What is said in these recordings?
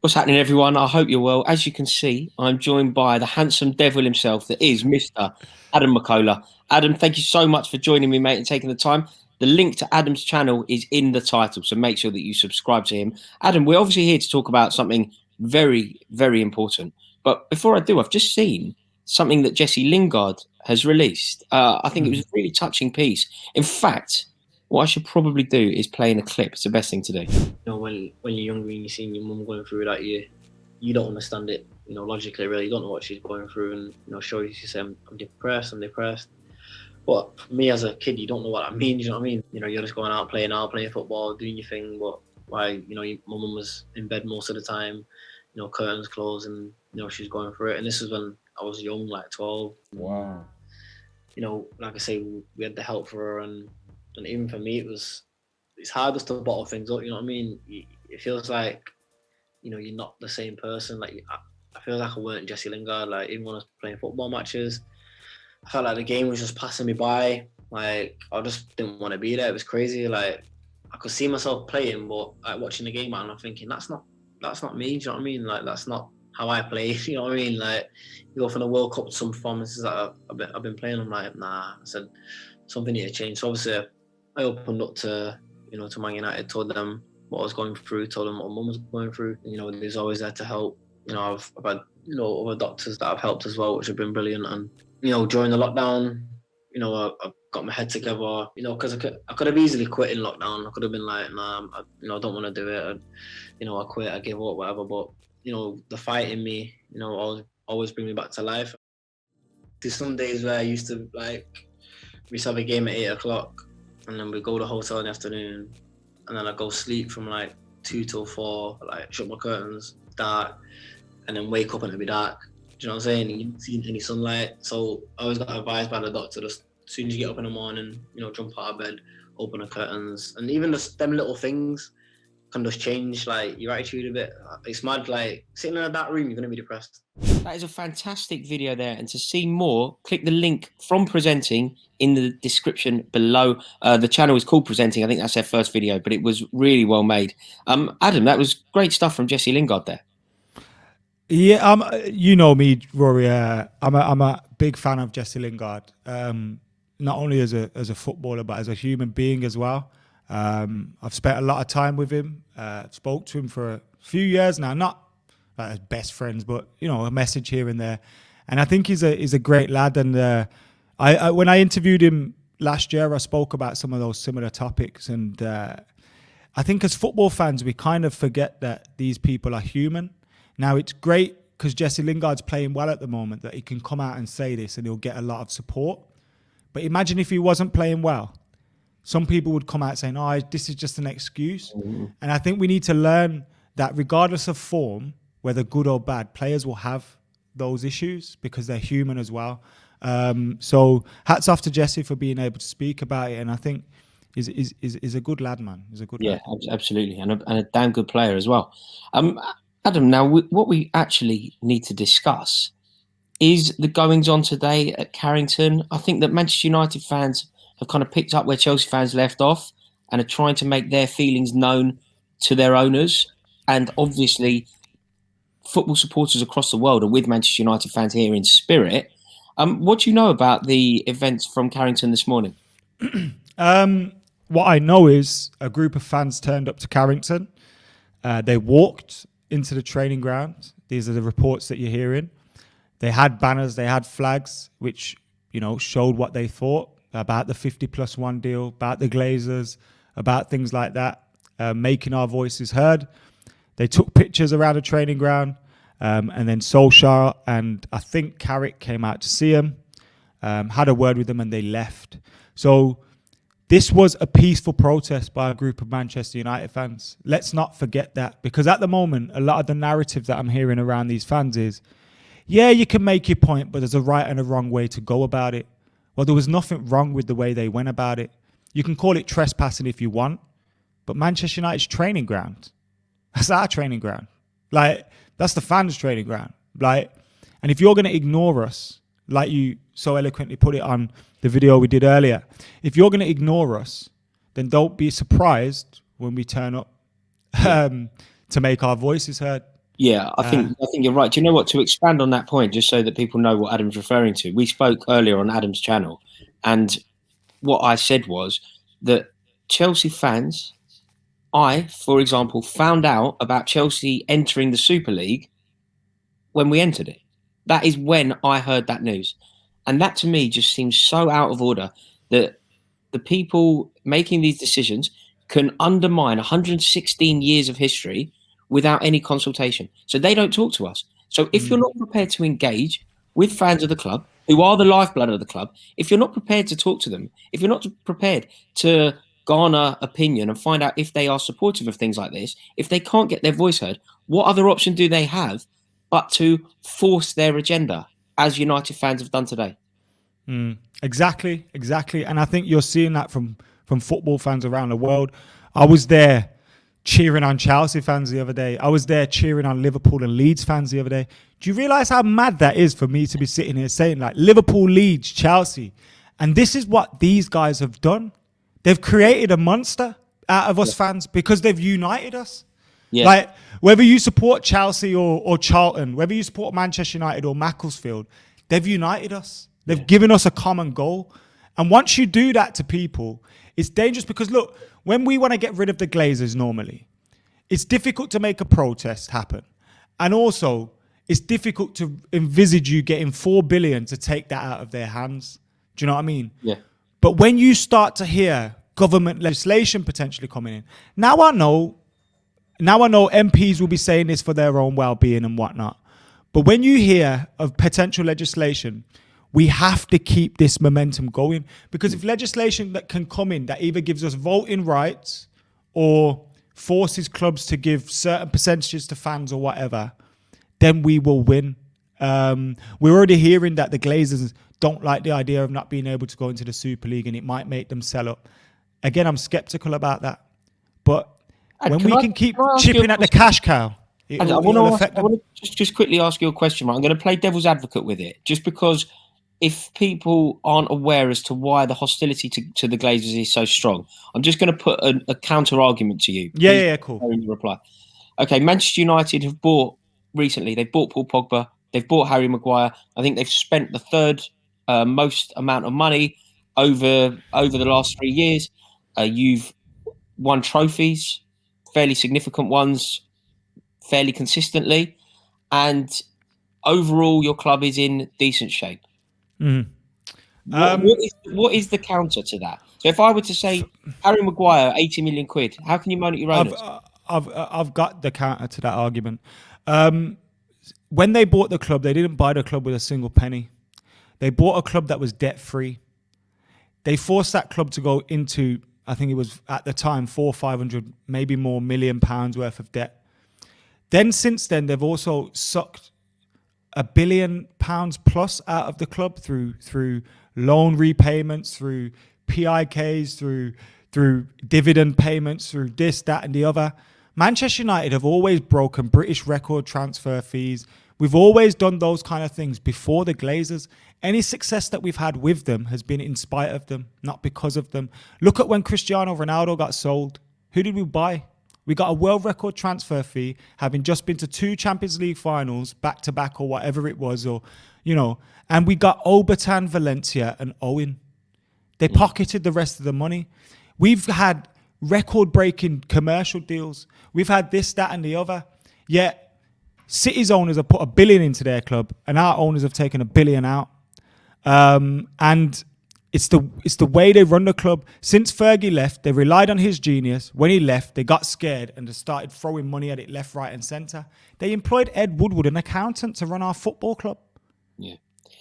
What's happening, everyone? I hope you're well. As you can see, I'm joined by the handsome devil himself, that is Mr. Adam McKola. Adam, thank you so much for joining me, mate, and taking the time. The link to Adam's channel is in the title, so make sure that you subscribe to him. Adam, we're obviously here to talk about something very, very important. But before I do, I've just seen something that Jesse Lingard has released. I think it was a really touching piece. In fact, what I should probably do is play in a clip. It's the best thing to do. When you're younger and you're seeing your mum going through that, you don't understand it. Logically, really, you don't know what she's going through, and sure, she says, I'm depressed. But for me as a kid, you don't know what that means. You know what I mean? You're just going out, playing football, doing your thing. But my mum was in bed most of the time. Curtains closed, and she was going through it. And this was when I was young, like 12. Wow. Like I say, we had the help for her, and even for me, it's hard just to bottle things up. You know what I mean? It feels like, you're not the same person. Like I feel like I weren't Jesse Lingard. Like even when I was playing football matches, I felt like the game was just passing me by. Like I just didn't want to be there. It was crazy. Like I could see myself playing, but like watching the game, and I'm thinking that's not me. Do you know what I mean? Like that's not how I play. You know what I mean? Like you go from the World Cup to some performances that I've been playing. I'm like, nah. I said something need to change. So obviously I opened up to to Man United, told them what I was going through, told them what Mum was going through. There's always there to help. I've had other doctors that have helped as well, which have been brilliant. And during the lockdown, I got my head together. Because I could have easily quit in lockdown. I could have been like, nah, I don't want to do it. I quit. I give up, whatever. But the fight in me, always bring me back to life. There's some days where I used to we used to have a game at 8:00. And then we go to the hotel in the afternoon, and then I go sleep from like 2 till 4, like shut my curtains, dark, and then wake up and it'll be dark. Do you know what I'm saying? You don't see any sunlight. So I always got advised by the doctor, just as soon as you get up in the morning, jump out of bed, open the curtains. And even just them little things can just change like your attitude a bit. It's mad, like sitting in a dark room, you're gonna be depressed. That is a fantastic video there, and to see more, click the link from Presenting in the description below. The channel is called Presenting. I think that's their first video, but it was really well made. Adam, that was great stuff from Jesse Lingard there. Yeah, you know me, Rory. I'm a big fan of Jesse Lingard. Not only as a footballer, but as a human being as well. I've spent a lot of time with him. Spoke to him for a few years now, not like as best friends, but a message here and there. And I think he's a great lad. And I when I interviewed him last year, I spoke about some of those similar topics. And I think as football fans, we kind of forget that these people are human. Now it's great because Jesse Lingard's playing well at the moment that he can come out and say this and he'll get a lot of support. But imagine if he wasn't playing well. Some people would come out saying, oh, this is just an excuse. Mm-hmm. And I think we need to learn that regardless of form, whether good or bad, players will have those issues because they're human as well. So hats off to Jesse for being able to speak about it. And I think is a good lad, man. He's a good lad. Yeah, absolutely. And a damn good player as well. Adam, now what we actually need to discuss is the goings on today at Carrington. I think that Manchester United fans have kind of picked up where Chelsea fans left off and are trying to make their feelings known to their owners. And obviously, football supporters across the world are with Manchester United fans here in spirit. What do you know about the events from Carrington this morning? What I know is a group of fans turned up to Carrington. They walked into the training ground. These are the reports that you're hearing. They had banners, they had flags, which showed what they thought about the 50+1 deal, about the Glazers, about things like that, making our voices heard. They took pictures around the training ground, and then Solskjaer and I think Carrick came out to see him, had a word with them, and they left. So this was a peaceful protest by a group of Manchester United fans. Let's not forget that, because at the moment, a lot of the narrative that I'm hearing around these fans is, yeah, you can make your point, but there's a right and a wrong way to go about it. Well, there was nothing wrong with the way they went about it. You can call it trespassing if you want, but Manchester United's training ground, that's our training ground. Like, that's the fans' training ground. Like, and if you're going to ignore us, like you so eloquently put it on the video we did earlier, if you're going to ignore us, then don't be surprised when we turn up to make our voices heard. Yeah, I think you're right. Do you know what? To expand on that point, just so that people know what Adam's referring to, we spoke earlier on Adam's channel, and what I said was that Chelsea fans, for example, found out about Chelsea entering the Super League when we entered it. That is when I heard that news. And that to me just seems so out of order that the people making these decisions can undermine 116 years of history without any consultation. So they don't talk to us. So if you're not prepared to engage with fans of the club, who are the lifeblood of the club, if you're not prepared to talk to them, if you're not prepared to garner opinion and find out if they are supportive of things like this, if they can't get their voice heard, what other option do they have but to force their agenda, as United fans have done today? Exactly. And I think you're seeing that from football fans around the world. I was there cheering on Chelsea fans the other day. I was there cheering on Liverpool and Leeds fans the other day. Do you realise how mad that is for me to be sitting here saying like Liverpool, Leeds, Chelsea? And this is what these guys have done. They've created a monster out of us fans because they've united us. Yeah. Like whether you support Chelsea or Charlton, whether you support Manchester United or Macclesfield, they've united us. They've given us a common goal. And once you do that to people, it's dangerous because look, when we want to get rid of the Glazers normally, it's difficult to make a protest happen. And also, it's difficult to envisage you getting 4 billion to take that out of their hands. Do you know what I mean? Yeah. But when you start to hear government legislation potentially coming in, now I know MPs will be saying this for their own well-being and whatnot. But when you hear of potential legislation, we have to keep this momentum going, because if legislation that can come in that either gives us voting rights or forces clubs to give certain percentages to fans or whatever, then we will win. We're already hearing that the Glazers don't like the idea of not being able to go into the Super League and it might make them sell up. Again, I'm skeptical about that. But when we can keep chipping at the cash cow, I want to just quickly ask you a question. Right? I'm going to play devil's advocate with it, just because if people aren't aware as to why the hostility to the Glazers is so strong, I'm just going to put a counter argument to you. Yeah, cool. Reply. Okay, Manchester United have bought recently. They've bought Paul Pogba. They've bought Harry Maguire. I think they've spent the third most amount of money over the last 3 years. You've won trophies, fairly significant ones, fairly consistently, and overall your club is in decent shape. What is the counter to that? So if I were to say Harry Maguire, 80 million quid, how can you moan at your owners? I've got the counter to that argument. When they bought the club, they didn't buy the club with a single penny. They bought a club that was debt-free. They forced that club to go into, I think it was at the time, 400-500, maybe more £1 million worth of debt. Then since then, they've also sucked £1 billion plus out of the club through loan repayments, through PIKs, through dividend payments, through this, that, and the other. Manchester United have always broken British record transfer fees. We've always done those kind of things before the Glazers. Any success that we've had with them has been in spite of them, not because of them. Look at when Cristiano Ronaldo got sold. Who did we buy? We got a world record transfer fee, having just been to 2 Champions League finals, back-to-back or whatever it was, and we got Obertan, Valencia and Owen. They pocketed the rest of the money. We've had record-breaking commercial deals. We've had this, that and the other. Yet City's owners have put $1 billion into their club and our owners have taken $1 billion out. And it's the way they run the club. Since Fergie left, they relied on his genius. When he left, they got scared and just started throwing money at it left, right, and centre. They employed Ed Woodward, an accountant, to run our football club. Yeah,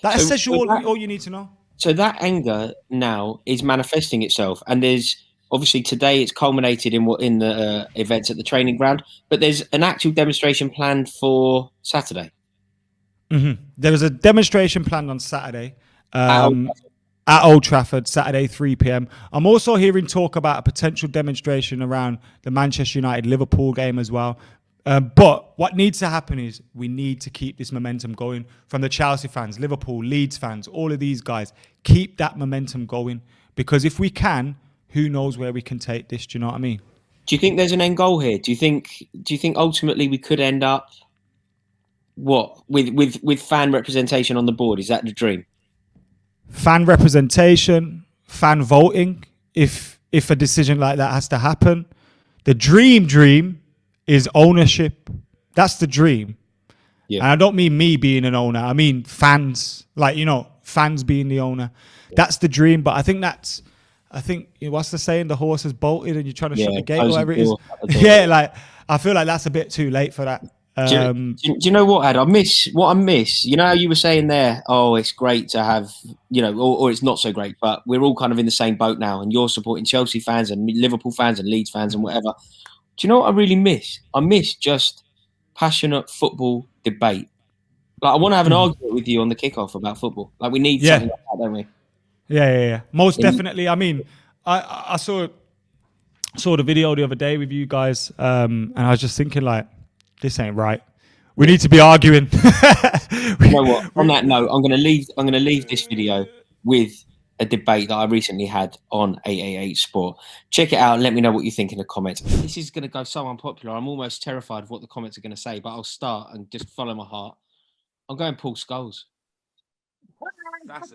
that says all you need to know. So that anger now is manifesting itself, and there's obviously today it's culminated in the events at the training ground. But there's an actual demonstration planned for Saturday. Mm-hmm. There was a demonstration planned on Saturday. At Old Trafford, Saturday, 3 p.m. I'm also hearing talk about a potential demonstration around the Manchester United-Liverpool game as well. But what needs to happen is we need to keep this momentum going from the Chelsea fans, Liverpool, Leeds fans, all of these guys. Keep that momentum going, because if we can, who knows where we can take this? Do you know what I mean? Do you think there's an end goal here? Do you think ultimately we could end up What with fan representation on the board? Is that the dream? Fan representation, fan voting. If a decision like that has to happen, the dream is ownership. That's the dream. Yeah. And I don't mean me being an owner. I mean fans, like, you know, fans being the owner. Yeah. That's the dream. But I think what's the saying? The horse has bolted and you're trying to shut the gate or whatever it is. Yeah, like I feel like that's a bit too late for that. Do you know what, Ad? I miss. You know how you were saying there, oh, it's great to have, you know, or it's not so great, but we're all kind of in the same boat now, and you're supporting Chelsea fans and Liverpool fans and Leeds fans and whatever. Do you know what I really miss? I miss just passionate football debate. Like, I want to have an argument with you on the kickoff about football. Like, we need something like that, don't we? Yeah. Most definitely. I mean, I saw the video the other day with you guys, and I was just thinking, like, this ain't right. We need to be arguing. You know what? On that note, I'm going to leave this video with a debate that I recently had on 888 Sport. Check it out and let me know what you think in the comments. This is going to go so unpopular. I'm almost terrified of what the comments are going to say, but I'll start and just follow my heart. I'm going Paul Scholes. That's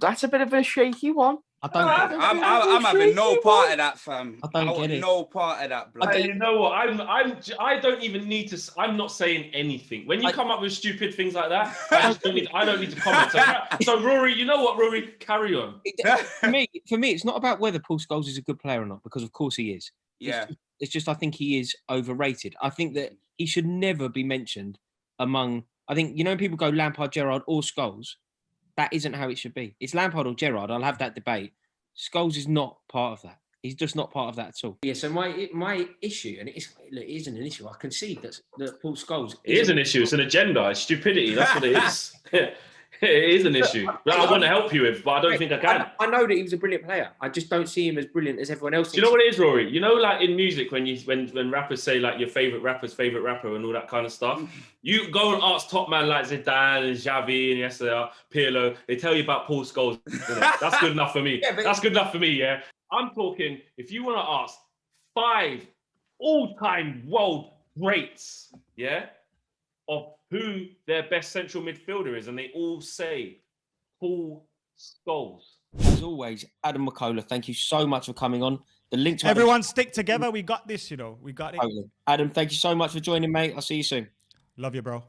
that's a bit of a shaky one. I'm having no part of that, fam. I don't get it. No part of that, blood. You know what? I don't even need to. I'm not saying anything. When you come up with stupid things like that, I don't need to comment. So Rory, you know what, Rory? Carry on. For me, it's not about whether Paul Scholes is a good player or not, because of course he is. Yeah. It's just I think he is overrated. I think that he should never be mentioned among. I think, you know, people go Lampard, Gerrard, or Scholes. That isn't how it should be. It's Lampard or Gerrard. I'll have that debate. Scholes is not part of that. He's just not part of that at all. Yeah, so my issue, and it isn't an issue. I concede that Paul Scholes... It is an issue. It's an agenda. It's stupidity. That's what it is. It is an issue that I want to help you with, but I don't think I can. I know that he was a brilliant player. I just don't see him as brilliant as everyone else. Do you know what it is, Rory? You know, like in music, when rappers say like your favorite rapper and all that kind of stuff, you go and ask top man like Zidane and Xavi and Iniesta, Pirlo. They tell you about Paul Scholes. That's good enough for me. That's good enough for me. Yeah, I'm talking. If you want to ask 5 all-time world greats, yeah, of who their best central midfielder is, and they all say Paul Scholes. As always, Adam McKola, thank you so much for coming on. The link to everyone stick together. We got this, you know. We got it. Adam, thank you so much for joining, mate. I'll see you soon. Love you, bro.